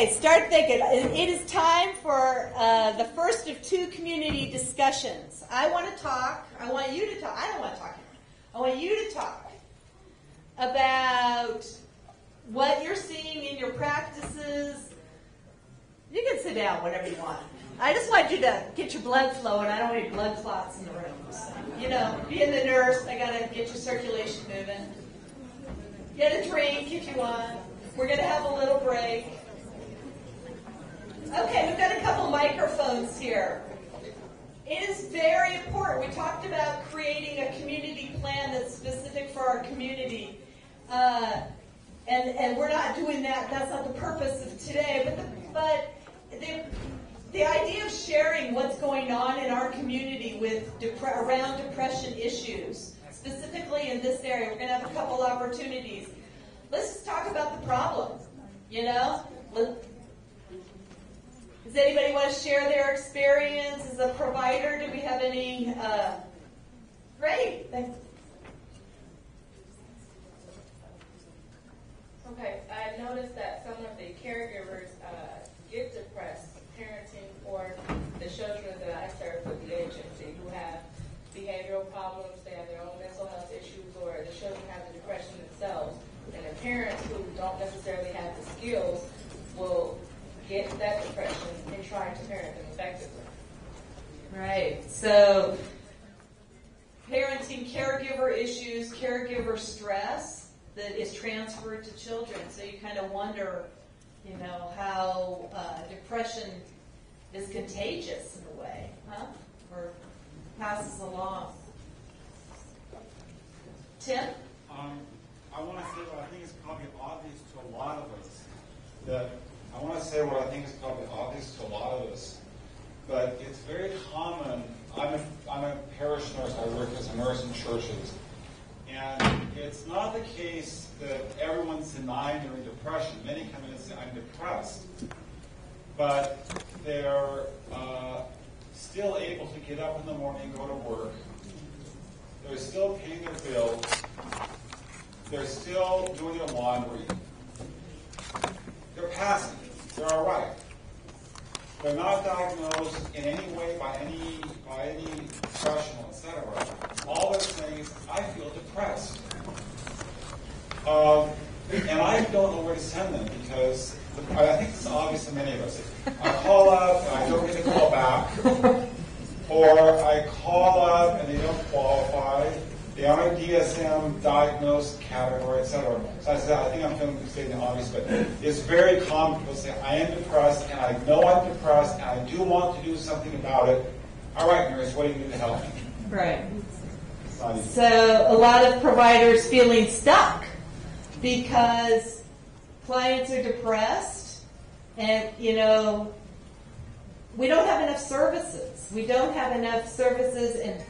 Okay, start thinking. It is time for the first of two community discussions. I want you to talk. I don't want to talk. I want you to talk about what you're seeing in your practices. You can sit down whenever you want. I just want you to get your blood flowing. I don't want any blood clots in the room. So, being the nurse, I got to get your circulation moving. Get a drink if you want. We're going to have a little break. Okay, we've got a couple microphones here. It is very important. We talked about creating a community plan that's specific for our community. And we're not doing that. That's not the purpose of today. But the idea of sharing what's going on in our community with around depression issues, specifically in this area, we're going to have a couple opportunities. Let's just talk about the problem, Does anybody want to share their experience as a provider? Do we have any? Great. Thanks. Okay, I noticed that some of the caregivers get depressed parenting for the children that I serve with the agency who have behavioral problems, they have their own mental health issues, or the children have the depression themselves. And the parents who don't necessarily have the skills will get that depression and try to parent them effectively. Right. So, parenting caregiver issues, caregiver stress that is transferred to children. So you kind of wonder, how depression is contagious in a way, or passes along. Tim? I want to say what I think is probably obvious to a lot of us. But it's very common. I'm a parish nurse. I work as a nurse in churches. And it's not the case that everyone's denying their depression. Many come in and say, I'm depressed. But they're still able to get up in the morning and go to work. They're still paying their bills. They're still doing their laundry. They're passing. They're all right. They're not diagnosed in any way by any professional, etc. All they're saying is, I feel depressed. And I don't know where to send them because I think it's obvious to many of us. I call up and I don't get a call back. Or I call up and they don't qualify. They aren't DSM diagnosed category, etc. So I think I'm going to say the obvious, but it's very common. People say, I am depressed, and I know I'm depressed, and I do want to do something about it. All right, nurse, what do you do to help me? Right. So a lot of providers feeling stuck because clients are depressed, and, we don't have enough services. We don't have enough services, and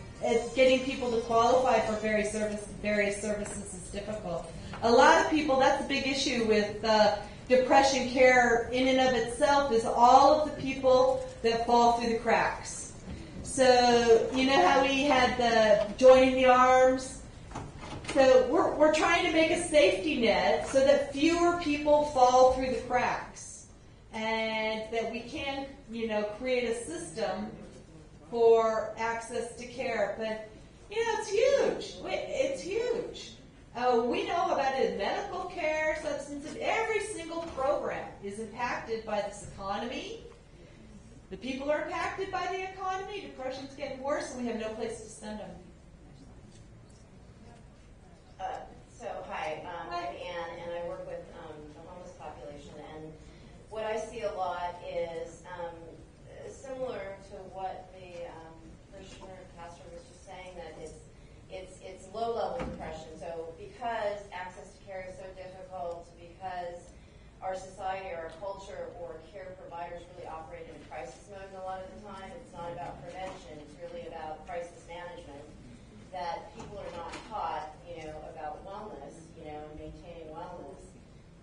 getting people to qualify for various services is difficult. A lot of people, that's a big issue with depression care in and of itself, is all of the people that fall through the cracks. So, you know how we had the joining the arms? So we're trying to make a safety net so that fewer people fall through the cracks, and that we can, create a system for access to care. But, it's huge. It's huge. We know about it in medical care, substances. Every single program is impacted by this economy. The people are impacted by the economy. Depression's getting worse, and we have no place to send them. Hi, I'm Anne, and I work with the homeless population. And what I see a lot is similar to what the parishioner pastor was just saying, that it's low-level depression. So because access to care is so difficult, because our society, our culture, or care providers really operate in crisis mode a lot of the time, it's not about prevention, it's really about crisis management, that people are not taught, about wellness, and maintaining wellness.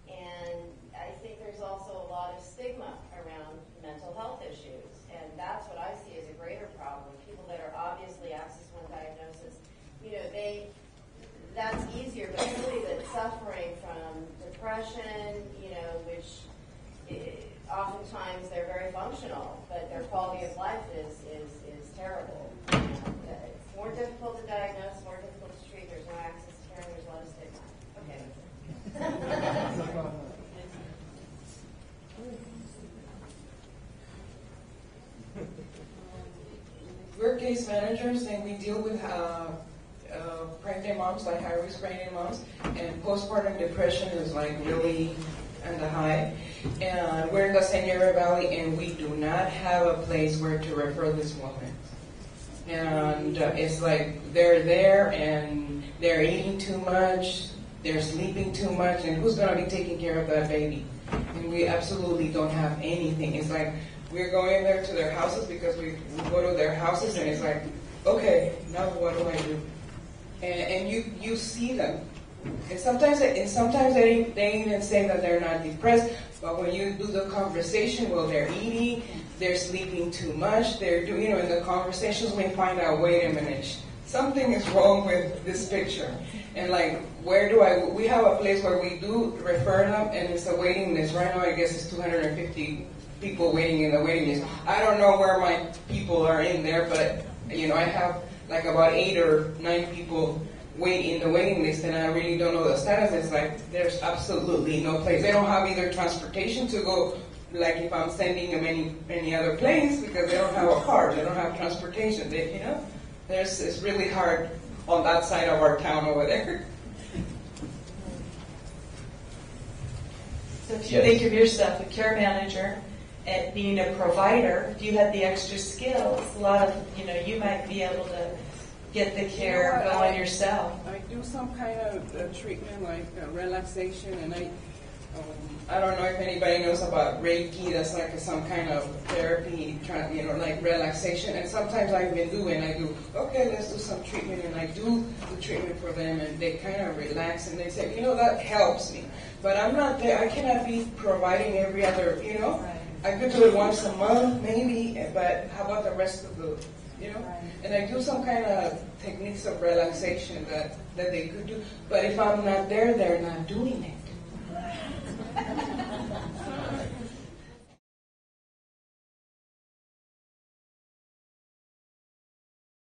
And I think there's also a lot of stigma around mental health issues, and that's what I see as a greater problem. People that are obviously access one diagnosis, that's easier, but really the suffering from depression, which sometimes they're very functional, but their quality of life is terrible. And, it's more difficult to diagnose, more difficult to treat. There's no access to care, and there's a lot of stigma. Okay. We're case managers, and we deal with pregnant moms, like high-risk pregnant moms, and postpartum depression is like really on the high. And we're in the Senior Valley, and we do not have a place where to refer this woman. And it's like they're there, and they're eating too much, they're sleeping too much, and who's going to be taking care of that baby? And we absolutely don't have anything. It's like we're going there to their houses because we go to their houses, and it's like, okay, now what do I do? And you see them. And sometimes they even say that they're not depressed, but when you do the conversation, well, they're eating, they're sleeping too much, they're doing, in the conversations we find out, wait a minute, something is wrong with this picture. And like, we have a place where we do refer them, and it's a waiting list. Right now, I guess it's 250 people waiting in the waiting list. I don't know where my people are in there, but, I have like about 8 or 9 people wait in the waiting list, and I really don't know the status. It's like there's absolutely no place. They don't have either transportation to go, like if I'm sending them any other place, because they don't have a car, they don't have transportation. It's really hard on that side of our town over there. So if you think of yourself a care manager and being a provider, if you had the extra skills, a lot of, you might be able to get the care going yourself. I do some kind of treatment, like relaxation, and I don't know if anybody knows about Reiki. That's like some kind of therapy, like relaxation. And sometimes I even do, and I do, okay, let's do some treatment, and I do the treatment for them, and they kind of relax, and they say, that helps me. But I'm not there. I cannot be providing every other, Right. I could do it once a month, maybe, but how about the rest of the, Right. And I do some kind of techniques of relaxation that they could do. But if I'm not there, they're not doing it.